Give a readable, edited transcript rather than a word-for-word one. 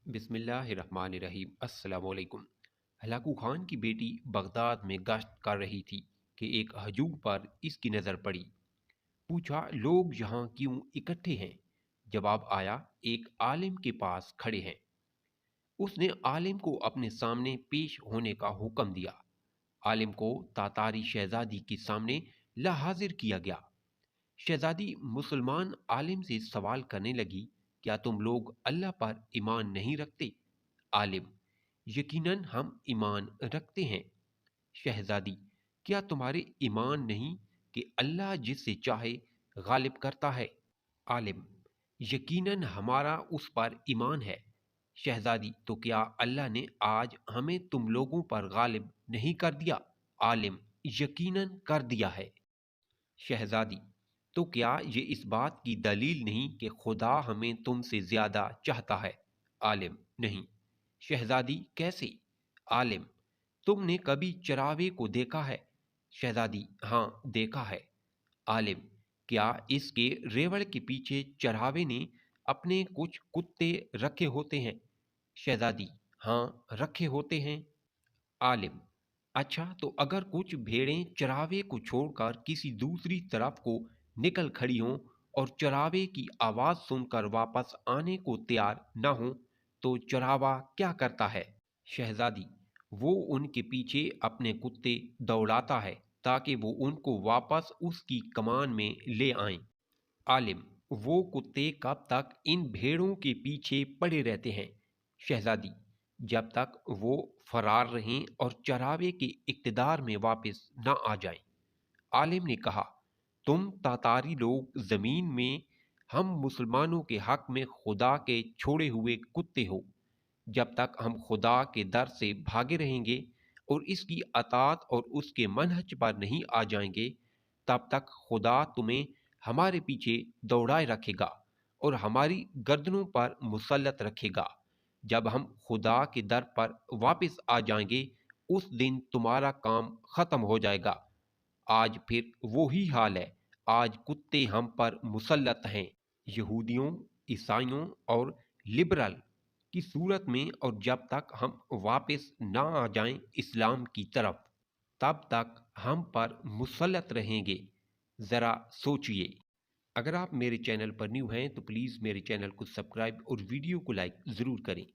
बिस्मिल्लाहिर्रहमानिर्रहीम। अस्सलाम वालेकुम। हलाकू खान की बेटी बगदाद में गश्त कर रही थी कि एक हजूम पर इसकी नज़र पड़ी। पूछा, लोग यहाँ क्यों इकट्ठे हैं? जवाब आया, एक आलिम के पास खड़े हैं। उसने आलिम को अपने सामने पेश होने का हुक्म दिया। आलिम को तातारी शहजादी के सामने लाहाजिर किया गया। शहजादी मुसलमान आलिम से सवाल करने लगी, क्या तुम लोग अल्लाह पर ईमान नहीं रखते? आलिम, यकीनन हम ईमान रखते हैं। शहजादी, क्या तुम्हारे ईमान नहीं कि अल्लाह जिससे चाहे गालिब करता है? आलिम, यकीनन हमारा उस पर ईमान है। शहजादी, तो क्या अल्लाह ने आज हमें तुम लोगों पर गालिब नहीं कर दिया? आलिम, यकीनन कर दिया है। शहजादी, तो क्या ये इस बात की दलील नहीं कि खुदा हमें तुमसे ज्यादा चाहता है? आलिम, नहीं। शहजादी, कैसे? आलिम, तुमने कभी चरावे को देखा है? शहजादी, हाँ, देखा है। आलिम, क्या इसके रेवड़ के पीछे चरावे ने अपने कुछ कुत्ते रखे होते हैं? शहजादी, हाँ, रखे होते हैं। आलिम, अच्छा, तो अगर कुछ भेड़ें चरावे को छोड़कर किसी दूसरी तरफ को निकल खड़ी हों और चरावे की आवाज सुनकर वापस आने को तैयार न हों, तो चरावा क्या करता है? शहजादी, वो उनके पीछे अपने कुत्ते दौड़ाता है ताकि वो उनको वापस उसकी कमान में ले आएं। आलिम, वो कुत्ते कब तक इन भेड़ों के पीछे पड़े रहते हैं? शहजादी, जब तक वो फरार रहें और चरावे के इक्तदार में वापस न आ जाएं। आलिम ने कहा, तुम तातारी लोग जमीन में हम मुसलमानों के हक में खुदा के छोड़े हुए कुत्ते हो। जब तक हम खुदा के दर से भागे रहेंगे और इसकी अतात और उसके मनहज पर नहीं आ जाएंगे, तब तक खुदा तुम्हें हमारे पीछे दौड़ाए रखेगा और हमारी गर्दनों पर मुसल्लत रखेगा। जब हम खुदा के दर पर वापस आ जाएंगे, उस दिन तुम्हारा काम खत्म हो जाएगा। आज फिर वही हाल है। आज कुत्ते हम पर मुसल्लत हैं, यहूदियों, ईसाइयों और लिबरल की सूरत में, और जब तक हम वापस ना आ जाएं इस्लाम की तरफ, तब तक हम पर मुसल्लत रहेंगे। ज़रा सोचिए। अगर आप मेरे चैनल पर न्यू हैं तो प्लीज़ मेरे चैनल को सब्सक्राइब और वीडियो को लाइक ज़रूर करें।